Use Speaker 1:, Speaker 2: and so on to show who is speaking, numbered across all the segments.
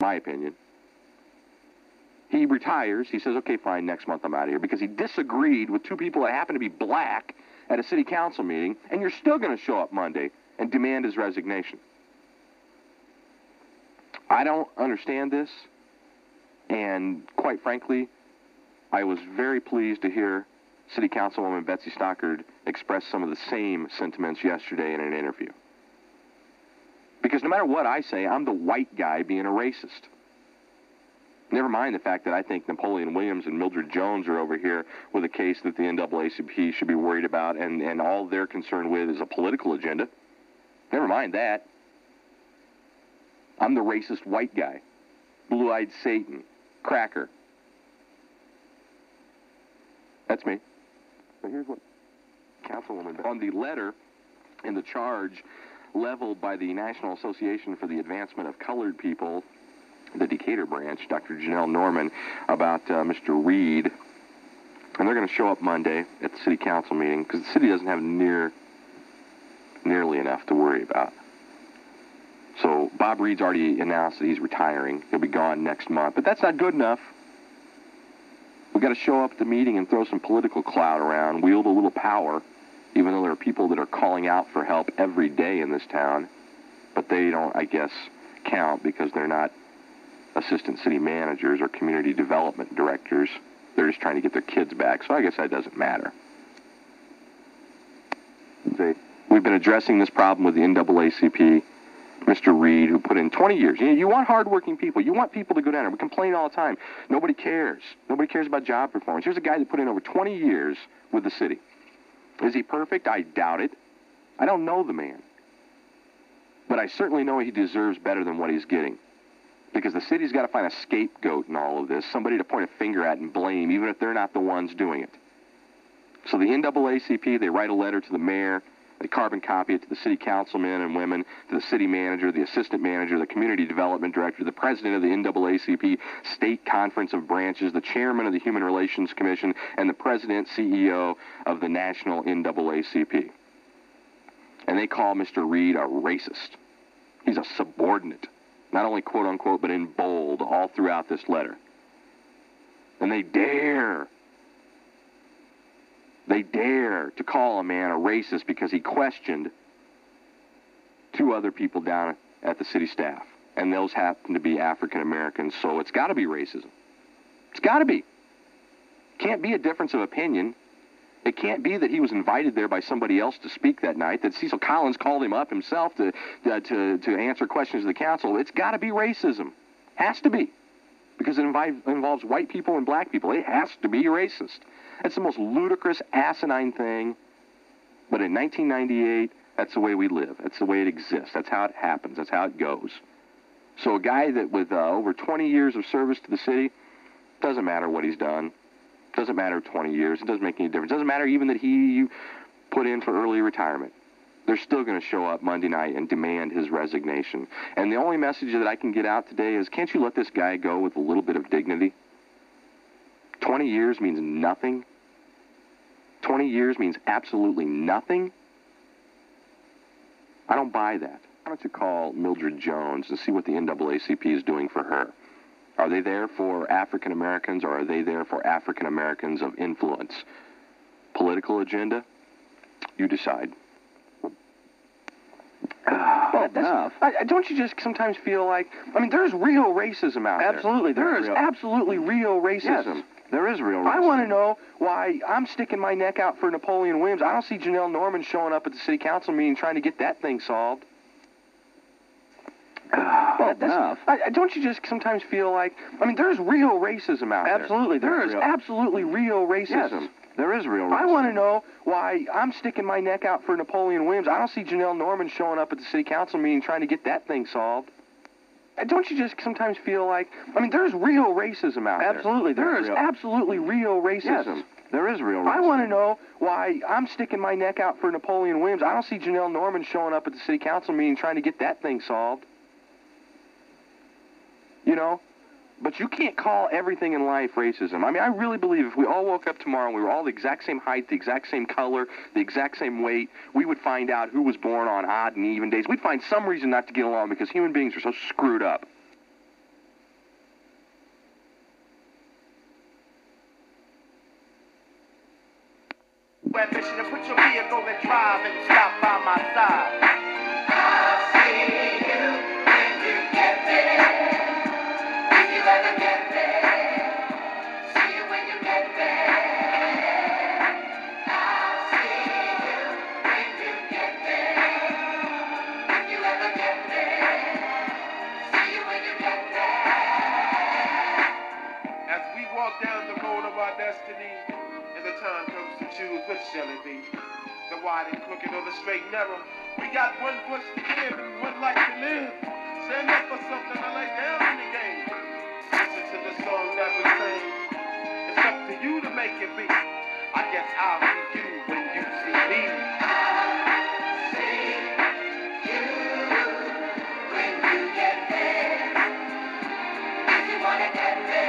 Speaker 1: my opinion. He retires. He says, okay, fine, next month I'm out of here, because he disagreed with two people that happen to be black at a city council meeting, and you're still going to show up Monday and demand his resignation. I don't understand this, and quite frankly, I was very pleased to hear City Councilwoman Betsy Stockard express some of the same sentiments yesterday in an interview. Because no matter what I say, I'm the white guy being a racist. Never mind the fact that I think Napoleon Williams and Mildred Jones are over here with a case that the NAACP should be worried about, and all they're concerned with is a political agenda. Never mind that. I'm the racist white guy. Blue-eyed Satan. Cracker. That's me. But here's what Councilwoman, on the letter in the charge leveled by the National Association for the Advancement of Colored People, the Decatur branch, Dr. Janelle Norman, about Mr. Reed. And they're going to show up Monday at the city council meeting because the city doesn't have nearly enough to worry about. So Bob Reed's already announced that he's retiring. He'll be gone next month. But that's not good enough. We've got to show up at the meeting and throw some political clout around, wield a little power, even though there are people that are calling out for help every day in this town. But they don't, I guess, count because they're not assistant city managers or community development directors. They're just trying to get their kids back, so I guess that doesn't matter. We've been addressing this problem with the NAACP. Mr. Reed, who put in 20 years. You want hardworking people. You want people to go down there. We complain all the time. Nobody cares. Nobody cares about job performance. Here's a guy that put in over 20 years with the city. Is he perfect? I doubt it. I don't know the man. But I certainly know he deserves better than what he's getting. Because the city's got to find a scapegoat in all of this, somebody to point a finger at and blame, even if they're not the ones doing it. So the NAACP, they write a letter to the mayor. They carbon copy it to the city councilmen and women, to the city manager, the assistant manager, the community development director, the president of the NAACP State Conference of Branches, the chairman of the Human Relations Commission, and the president, CEO of the National NAACP. And they call Mr. Reed a racist. He's a subordinate. Not only quote unquote, but in bold all throughout this letter. And they dare to call a man a racist because he questioned two other people down at the city staff. And those happen to be African Americans, so it's got to be racism. It's got to be. Can't be a difference of opinion. It can't be that he was invited there by somebody else to speak that night, that Cecil Collins called him up himself to answer questions of the council. It's got to be racism. Has to be. Because it involves white people and black people. It has to be racist. It's the most ludicrous, asinine thing. But in 1998, that's the way we live. That's the way it exists. That's how it happens. That's how it goes. So a guy that with over 20 years of service to the city, doesn't matter what he's done. Doesn't matter 20 years. It doesn't make any difference. Doesn't matter even that he put in for early retirement. They're still going to show up Monday night and demand his resignation. And the only message that I can get out today is, can't you let this guy go with a little bit of dignity? 20 years means nothing. 20 years means absolutely nothing. I don't buy that. Why don't you call Mildred Jones and see what the NAACP is doing for her? Are they there for African Americans, or are they there for African Americans of influence? Political agenda? You decide. Don't you just sometimes feel like, there's real racism out there.
Speaker 2: Absolutely.
Speaker 1: There is absolutely real racism.
Speaker 2: Yes, there is real racism.
Speaker 1: I want to know why I'm sticking my neck out for Napoleon Williams. I don't see Janelle Norman showing up at the city council meeting trying to get that thing solved. Don't you just sometimes feel like, there's real racism out there.
Speaker 2: Absolutely.
Speaker 1: There is absolutely real racism.
Speaker 2: Yes, there is real racism.
Speaker 1: I want to know why I'm sticking my neck out for Napoleon Williams. I don't see Janelle Norman showing up at the city council meeting trying to get that thing solved. Don't you just sometimes feel like, there's real racism out there.
Speaker 2: Absolutely.
Speaker 1: There is absolutely real racism.
Speaker 2: Yes, there is real racism.
Speaker 1: I want to know why I'm sticking my neck out for Napoleon Williams. I don't see Janelle Norman showing up at the city council meeting trying to get that thing solved. But you can't call everything in life racism. I really believe if we all woke up tomorrow and we were all the exact same height, the exact same color, the exact same weight, we would find out who was born on odd and even days. We'd find some reason not to get along because human beings are so screwed up.
Speaker 3: Ambition to put your vehicle and drive and stop by my side. I'll see you when you get there. If you ever get there. See you when you get there. I'll see you when you get there. If you ever get there. See you when you get there. As we walk down the road of our destiny, and the time comes to choose which shall it be, the wide and crooked or the straight and narrow, we got one push to give and one life to live. Stand up for something and lay down in the game. Listen to the song that we sing. It's up to you to make it be. I guess I'll see you when you see me. I'll see you when you get there. If you wanna get there.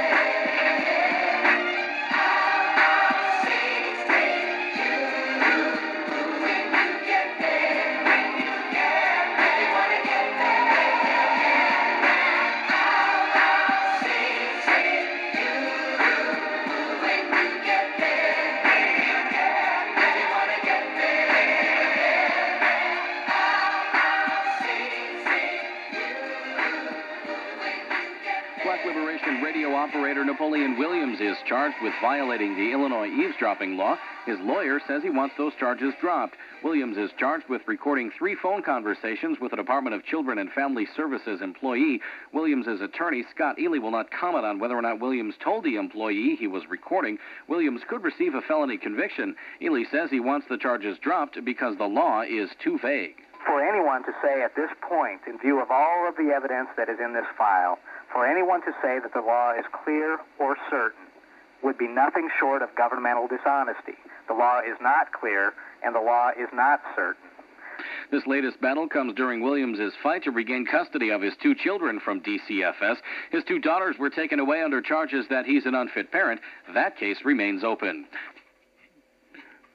Speaker 4: Black Liberation radio operator Napoleon Williams is charged with violating the Illinois eavesdropping law. His lawyer says he wants those charges dropped. Williams is charged with recording 3 phone conversations with a Department of Children and Family Services employee. Williams' attorney, Scott Ely, will not comment on whether or not Williams told the employee he was recording. Williams could receive a felony conviction. Ely says he wants the charges dropped because the law is too vague.
Speaker 5: For anyone to say at this point, in view of all of the evidence that is in this file, for anyone to say that the law is clear or certain would be nothing short of governmental dishonesty. The law is not clear, and the law is not certain.
Speaker 4: This latest battle comes during Williams' fight to regain custody of his 2 children from DCFS. His 2 daughters were taken away under charges that he's an unfit parent. That case remains open.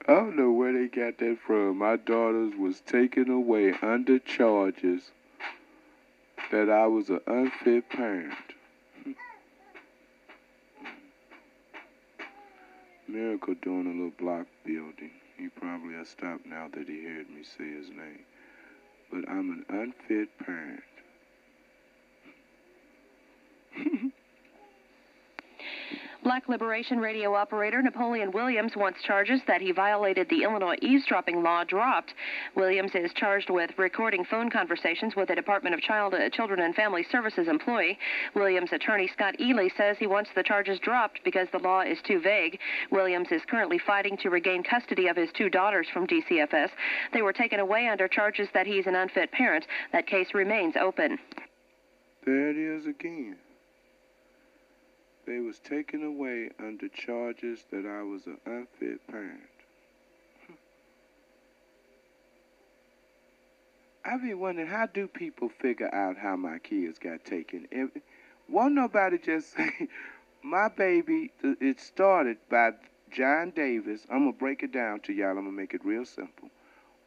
Speaker 6: I don't know where they got that from. My daughters was taken away under charges that I was an unfit parent. Miracle doing a little block building. He probably has stopped now that he heard me say his name. But I'm an unfit parent.
Speaker 7: Black Liberation radio operator Napoleon Williams wants charges that he violated the Illinois eavesdropping law dropped. Williams is charged with recording phone conversations with a Department of Children and Family Services employee. Williams' attorney Scott Ely says he wants the charges dropped because the law is too vague. Williams is currently fighting to regain custody of his 2 daughters from DCFS. They were taken away under charges that he's an unfit parent. That case remains open.
Speaker 6: There it is again. They was taken away under charges that I was an unfit parent. I be wondering, how do people figure out how my kids got taken? Won't nobody just say, my baby, it started by John Davis. I'm going to break it down to y'all. I'm going to make it real simple.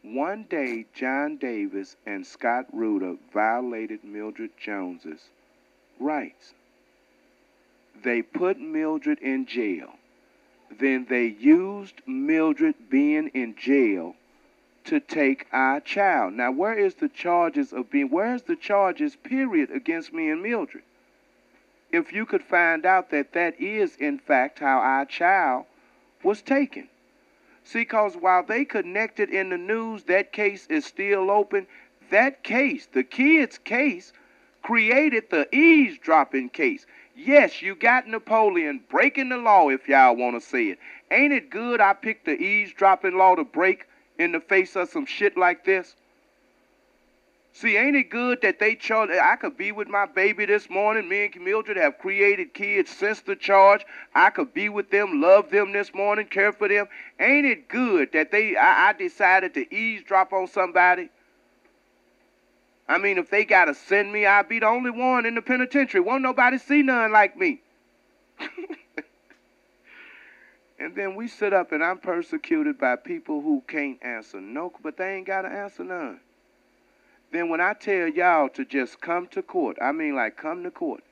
Speaker 6: One day, John Davis and Scott Reuter violated Mildred Jones's rights. They put Mildred in jail. Then they used Mildred being in jail to take our child. Now, where is the charges period against me and Mildred? If you could find out that that is, in fact, how our child was taken. See, because while they connected in the news, that case is still open. That case, the kids' case, created the eavesdropping case. Yes, you got Napoleon breaking the law, if y'all want to say it. Ain't it good I picked the eavesdropping law to break in the face of some shit like this? See, ain't it good that they charge? I could be with my baby this morning. Me and Mildred have created kids since the charge. I could be with them, love them this morning, care for them. Ain't it good that I decided to eavesdrop on somebody? I mean, if they got to send me, I'll be the only one in the penitentiary. Won't nobody see none like me. And then we sit up and I'm persecuted by people who can't answer no, but they ain't got to answer none. Then when I tell y'all to just come to court, I mean like come to court,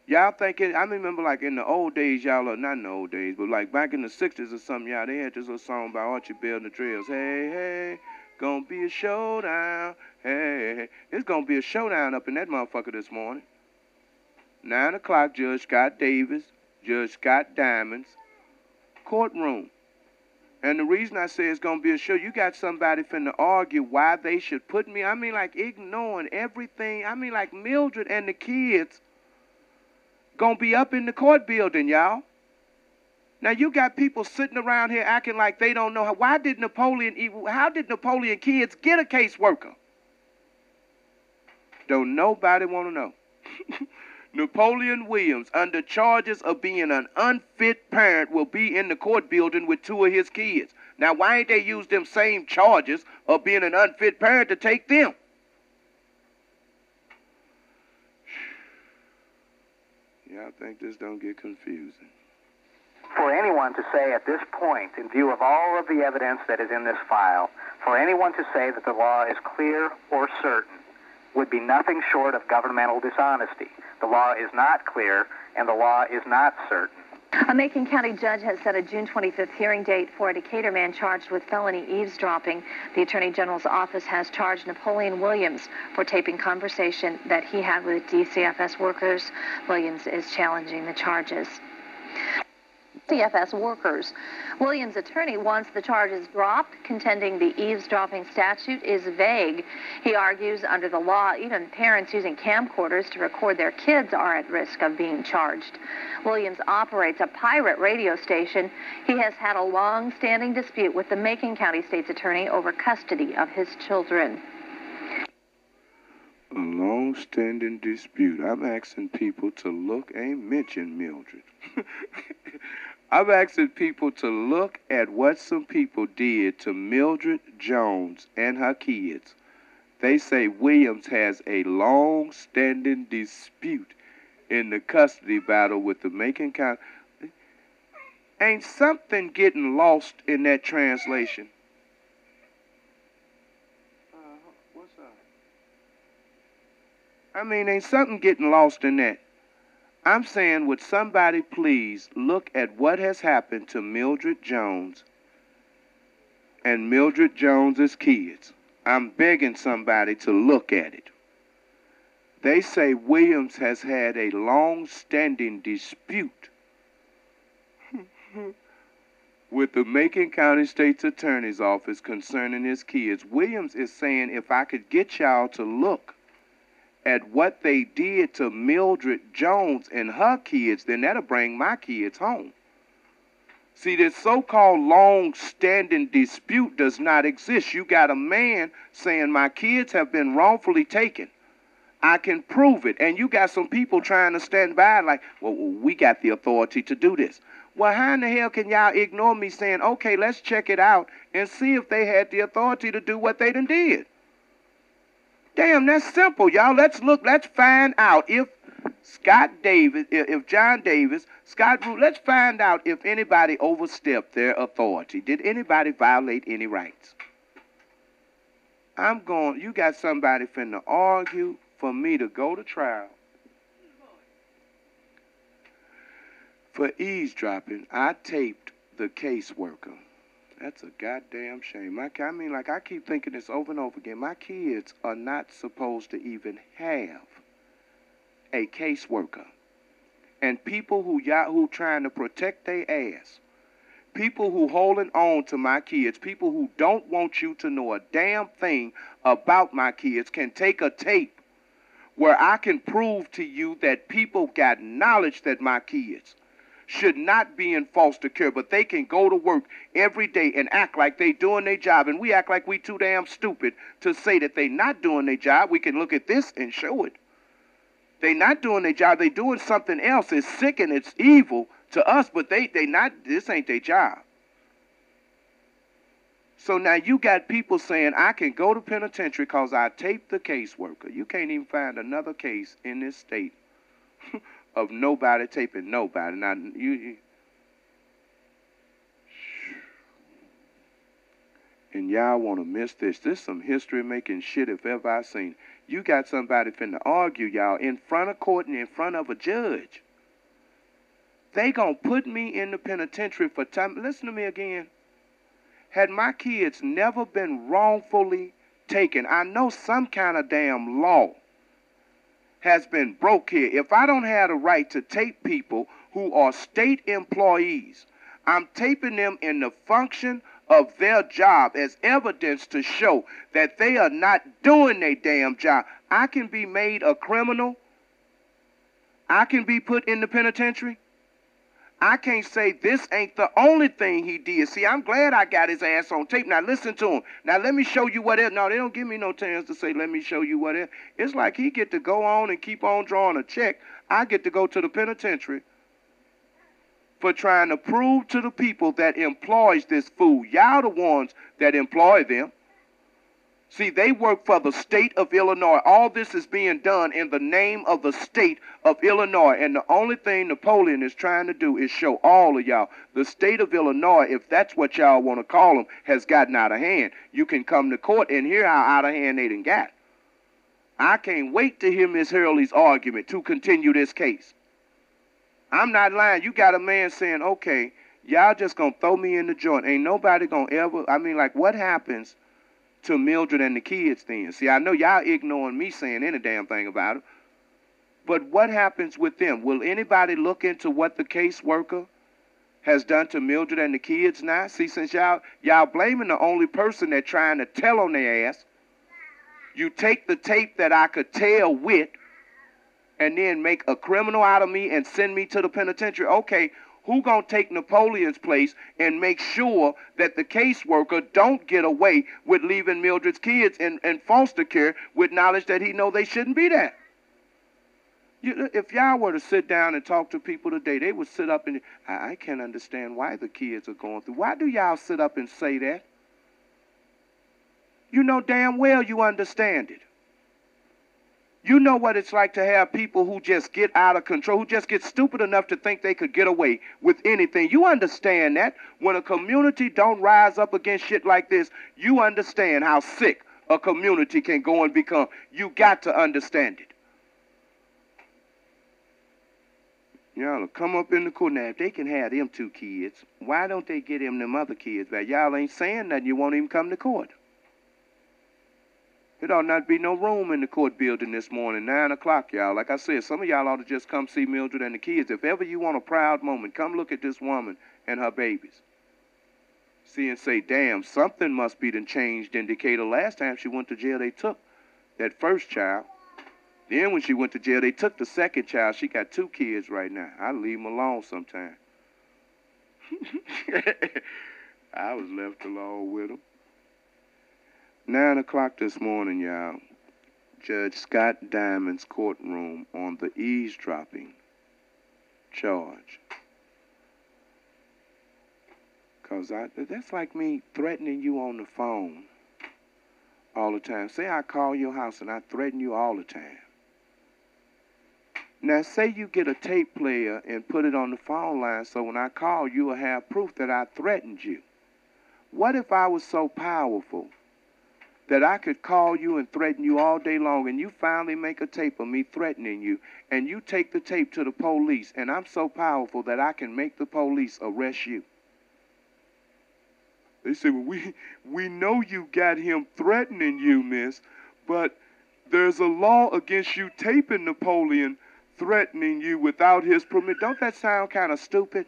Speaker 6: Y'all thinking, I remember like in the old days, y'all, or not in the old days, but like back in the 60s or something, y'all, they had this little song by Archie Bell and the Trails. Hey, hey, gonna be a showdown. Hey, hey, it's gonna be a showdown up in that motherfucker this morning. 9 o'clock, Judge Scott Davis, Judge Scott Diamonds, courtroom. And the reason I say it's going to be a show, you got somebody finna argue why they should put me, I mean, like, ignoring everything. I mean, like, Mildred and the kids going to be up in the court building, y'all. Now, you got people sitting around here acting like they don't know how did Napoleon kids get a caseworker? Don't nobody want to know. Napoleon Williams, under charges of being an unfit parent, will be in the court building with 2 of his kids. Now, why ain't they use them same charges of being an unfit parent to take them? Y'all think this don't get confusing?
Speaker 5: For anyone to say at this point, in view of all of the evidence that is in this file, for anyone to say that the law is clear or certain would be nothing short of governmental dishonesty. The law is not clear, and the law is not certain.
Speaker 8: A Macon County judge has set a June 25th hearing date for a Decatur man charged with felony eavesdropping. The Attorney General's office has charged Napoleon Williams for taping conversation that he had with DCFS workers. Williams is challenging the charges. DCFS workers. Williams' attorney wants the charges dropped, contending the eavesdropping statute is vague. He argues under the law, even parents using camcorders to record their kids are at risk of being charged. Williams operates a pirate radio station. He has had a long-standing dispute with the Macon County State's attorney over custody of his children.
Speaker 6: A long-standing dispute. I'm asking people to look, ain't mention Mildred. I'm asking people to look at what some people did to Mildred Jones and her kids. They say Williams has a long-standing dispute in the custody battle with the Macon County. Ain't something getting lost in that translation? What's up? I mean, ain't something getting lost in that? I'm saying, would somebody please look at what has happened to Mildred Jones and Mildred Jones's kids? I'm begging somebody to look at it. They say Williams has had a long-standing dispute with the Macon County State's Attorney's Office concerning his kids. Williams is saying, if I could get y'all to look at what they did to Mildred Jones and her kids, then that'll bring my kids home. See, this so-called long-standing dispute does not exist. You got a man saying my kids have been wrongfully taken. I can prove it. And you got some people trying to stand by like, well, we got the authority to do this. Well, how in the hell can y'all ignore me saying, okay, let's check it out and see if they had the authority to do what they done did? Damn, that's simple, y'all. Let's find out if Scott Davis, if John Davis, Scott Root, let's find out if anybody overstepped their authority. Did anybody violate any rights? You got somebody finna argue for me to go to trial for eavesdropping. I taped the caseworker. That's a goddamn shame. I mean, like, I keep thinking this over and over again. My kids are not supposed to even have a caseworker. And people who trying to protect their ass, people who holding on to my kids, people who don't want you to know a damn thing about my kids can take a tape where I can prove to you that people got knowledge that my kids should not be in foster care, but they can go to work every day and act like they doing their job, and we act like we too damn stupid to say that they not doing their job. We can look at this and show it. They not doing their job. They doing something else. It's sick and it's evil to us, but they not, this ain't their job. So now you got people saying, I can go to penitentiary because I taped the caseworker. You can't even find another case in this state of nobody taping nobody. Now, And y'all want to miss this. This some history-making shit if ever I seen. You got somebody finna argue, y'all, in front of court and in front of a judge. They gonna put me in the penitentiary for time. Listen to me again. Had my kids never been wrongfully taken, I know some kind of damn law has been broke here. If I don't have the right to tape people who are state employees, I'm taping them in the function of their job as evidence to show that they are not doing their damn job. I can be made a criminal. I can be put in the penitentiary. I can't say this ain't the only thing he did. See, I'm glad I got his ass on tape. Now listen to him. Now let me show you what it. No, they don't give me no chance to say, let me show you what it. It's like he get to go on and keep on drawing a check. I get to go to the penitentiary for trying to prove to the people that employs this fool. Y'all the ones that employ them. See, they work for the state of Illinois. All this is being done in the name of the state of Illinois. And the only thing Napoleon is trying to do is show all of y'all the state of Illinois, if that's what y'all want to call them, has gotten out of hand. You can come to court and hear how out of hand they done got. I can't wait to hear Ms. Hurley's argument to continue this case. I'm not lying. You got a man saying, okay, y'all just going to throw me in the joint. Ain't nobody going to ever, I mean, like, what happens to Mildred and the kids then? See, I know y'all ignoring me saying any damn thing about it, but what happens with them? Will anybody look into what the caseworker has done to Mildred and the kids now? See, since y'all blaming the only person that trying to tell on their ass, you take the tape that I could tell with and then make a criminal out of me and send me to the penitentiary. Okay, who gonna take Napoleon's place and make sure that the caseworker don't get away with leaving Mildred's kids in foster care with knowledge that he know they shouldn't be there? If y'all were to sit down and talk to people today, they would sit up and, I can't understand why the kids are going through. Why do y'all sit up and say that? You know damn well you understand it. You know what it's like to have people who just get out of control, who just get stupid enough to think they could get away with anything. You understand that. When a community don't rise up against shit like this, you understand how sick a community can go and become. You got to understand it. Y'all come up in the court now. If they can have them 2 kids, why don't they get them other kids back? Y'all ain't saying nothing. You won't even come to court. It ought not be no room in the court building this morning, 9 o'clock, y'all. Like I said, some of y'all ought to just come see Mildred and the kids. If ever you want a proud moment, come look at this woman and her babies. See and say, damn, something must be done changed in Decatur. Last time she went to jail, they took that first child. Then when she went to jail, they took the second child. She got 2 kids right now. I leave them alone sometime. I was left alone with them. 9 o'clock this morning, y'all, Judge Scott Diamond's courtroom on the eavesdropping charge. Because that's like me threatening you on the phone all the time. Say I call your house and I threaten you all the time. Now, say you get a tape player and put it on the phone line so when I call, you will have proof that I threatened you. What if I was so powerful that I could call you and threaten you all day long, and you finally make a tape of me threatening you, and you take the tape to the police, and I'm so powerful that I can make the police arrest you? They say, well, we know you got him threatening you, miss, but there's a law against you taping Napoleon threatening you without his permission. Don't that sound kind of stupid?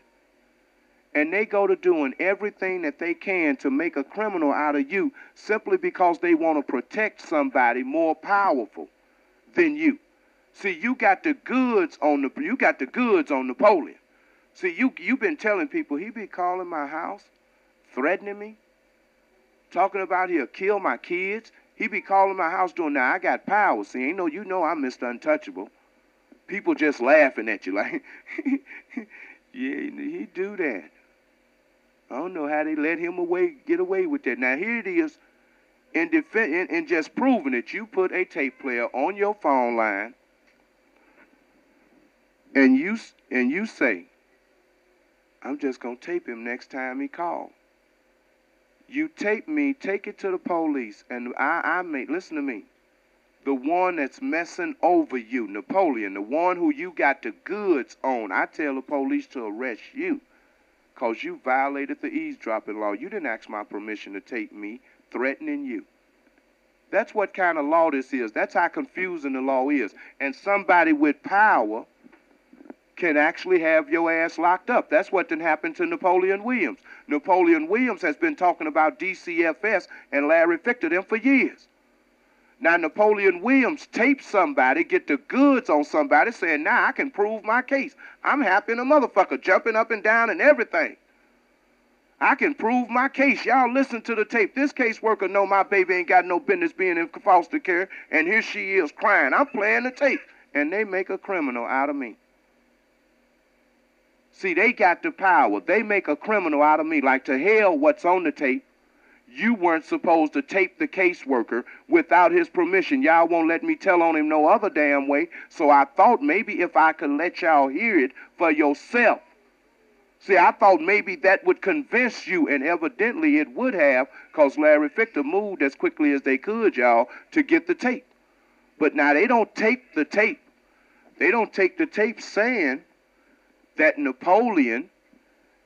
Speaker 6: And they go to doing everything that they can to make a criminal out of you simply because they want to protect somebody more powerful than you. See, you got the goods on Napoleon. See, you've been telling people he be calling my house, threatening me, talking about he'll kill my kids. He be calling my house doing, now I got power. See, you know I'm Mr. Untouchable. People just laughing at you like, yeah, he do that. I don't know how they let him get away with that. Now here it is, in just proving it, you put a tape player on your phone line, and you say, I'm just gonna tape him next time he calls. You tape me, take it to the police, and listen to me. The one that's messing over you, Napoleon, the one who you got the goods on, I tell the police to arrest you because you violated the eavesdropping law. You didn't ask my permission to tape me, threatening you. That's what kind of law this is. That's how confusing the law is. And somebody with power can actually have your ass locked up. That's what didn't happen to Napoleon Williams. Napoleon Williams has been talking about DCFS and Larry Fichter them for years. Now, Napoleon Williams taped somebody, get the goods on somebody, saying, now I can prove my case. I'm happy in a motherfucker, jumping up and down and everything. I can prove my case. Y'all listen to the tape. This caseworker know my baby ain't got no business being in foster care, and here she is crying. I'm playing the tape, and they make a criminal out of me. See, they got the power. They make a criminal out of me. Like, to hell what's on the tape. You weren't supposed to tape the caseworker without his permission. Y'all won't let me tell on him no other damn way. So I thought maybe if I could let y'all hear it for yourself. See, I thought maybe that would convince you, and evidently it would have, because Larry Fichter moved as quickly as they could, y'all, to get the tape. But now they don't tape the tape. They don't take the tape saying that Napoleon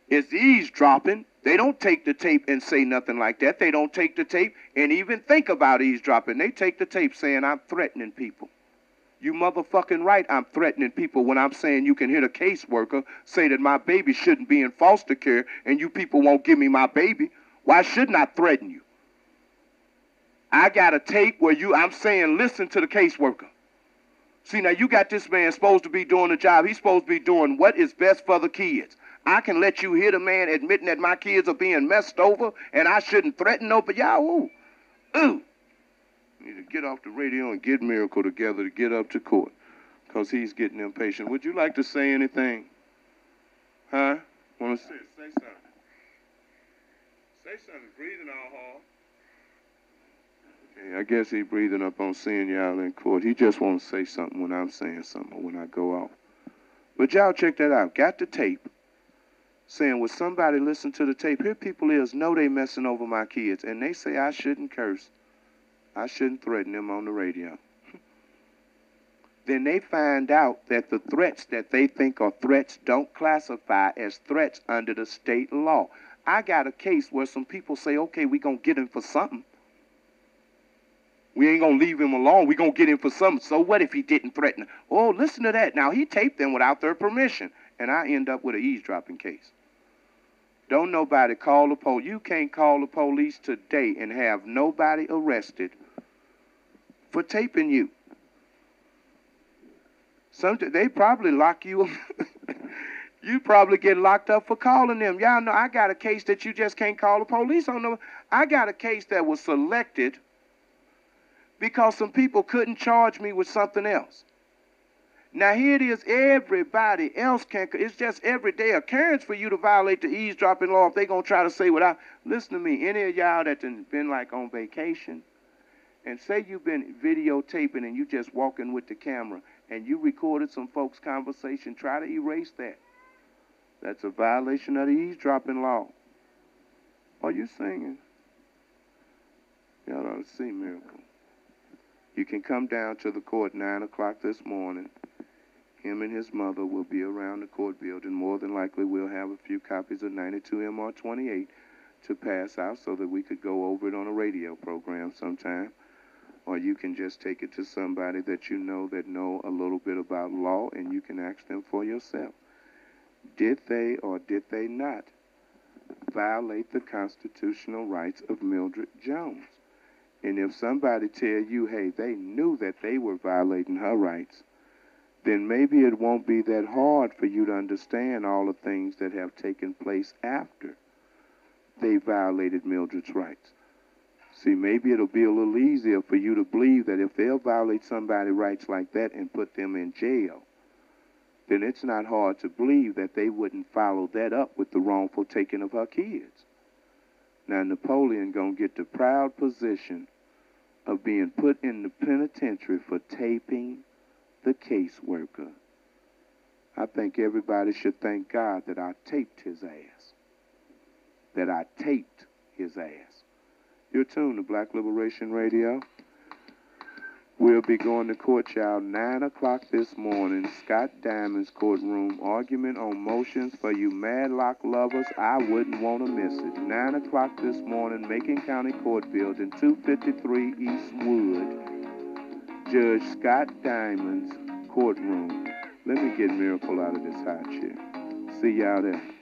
Speaker 6: is eavesdropping. They don't take the tape and say nothing like that. They don't take the tape and even think about eavesdropping. They take the tape saying, I'm threatening people. You motherfucking right, I'm threatening people when I'm saying you can hit a caseworker, say that my baby shouldn't be in foster care, and you people won't give me my baby. Why shouldn't I threaten you? I got a tape where I'm saying, listen to the caseworker. See, now you got this man supposed to be doing the job. He's supposed to be doing what is best for the kids. I can let you hear the man admitting that my kids are being messed over and I shouldn't threaten no, but y'all, ooh. Need to get off the radio and get Miracle together to get up to court because he's getting impatient. Would you like to say anything? Huh? Want to say something? Say something. Breathing all hard. Okay, I guess he's breathing up on seeing y'all in court. He just wants to say something when I'm saying something or when I go off. But y'all check that out. Got the tape. Saying, would somebody listen to the tape? Here people know they messing over my kids, and they say I shouldn't curse. I shouldn't threaten them on the radio. Then they find out that the threats that they think are threats don't classify as threats under the state law. I got a case where some people say, okay, we're going to get him for something. We ain't going to leave him alone. We're going to get him for something. So what if he didn't threaten them? Oh, listen to that. Now, he taped them without their permission, and I end up with an eavesdropping case. Don't nobody call the police. You can't call the police today and have nobody arrested for taping you. They probably lock you. You probably get locked up for calling them. Y'all know I got a case that you just can't call the police on. I got a case that was selected because some people couldn't charge me with something else. Now, here it is, everybody else can, it's just everyday occurrence for you to violate the eavesdropping law if they're going to try to say without, listen to me, any of y'all that been like on vacation, and say you've been videotaping and you just walking with the camera, and you recorded some folks' conversation, try to erase that. That's a violation of the eavesdropping law. Are you singing? Y'all ought to see Miracle. You can come down to the court 9 o'clock this morning. Him and his mother will be around the court building. More than likely, we'll have a few copies of 92 MR 28 to pass out so that we could go over it on a radio program sometime. Or you can just take it to somebody that you know that know a little bit about law, and you can ask them for yourself. Did they or did they not violate the constitutional rights of Mildred Jones? And if somebody tell you, hey, they knew that they were violating her rights, then maybe it won't be that hard for you to understand all the things that have taken place after they violated Mildred's rights. See, maybe it'll be a little easier for you to believe that if they'll violate somebody's rights like that and put them in jail, then it's not hard to believe that they wouldn't follow that up with the wrongful taking of her kids. Now, Napoleon gonna get the proud position of being put in the penitentiary for taping the caseworker. I think everybody should thank God that I taped his ass. That I taped his ass. You're tuned to Black Liberation Radio. We'll be going to court, y'all, 9 o'clock this morning. Scott Diamond's courtroom. Argument on motions for you Madlock lovers. I wouldn't want to miss it. 9 o'clock this morning, Macon County Court Building, 253 East Wood. Judge Scott Diamond's courtroom. Let me get Miracle out of this hot chair. See y'all there.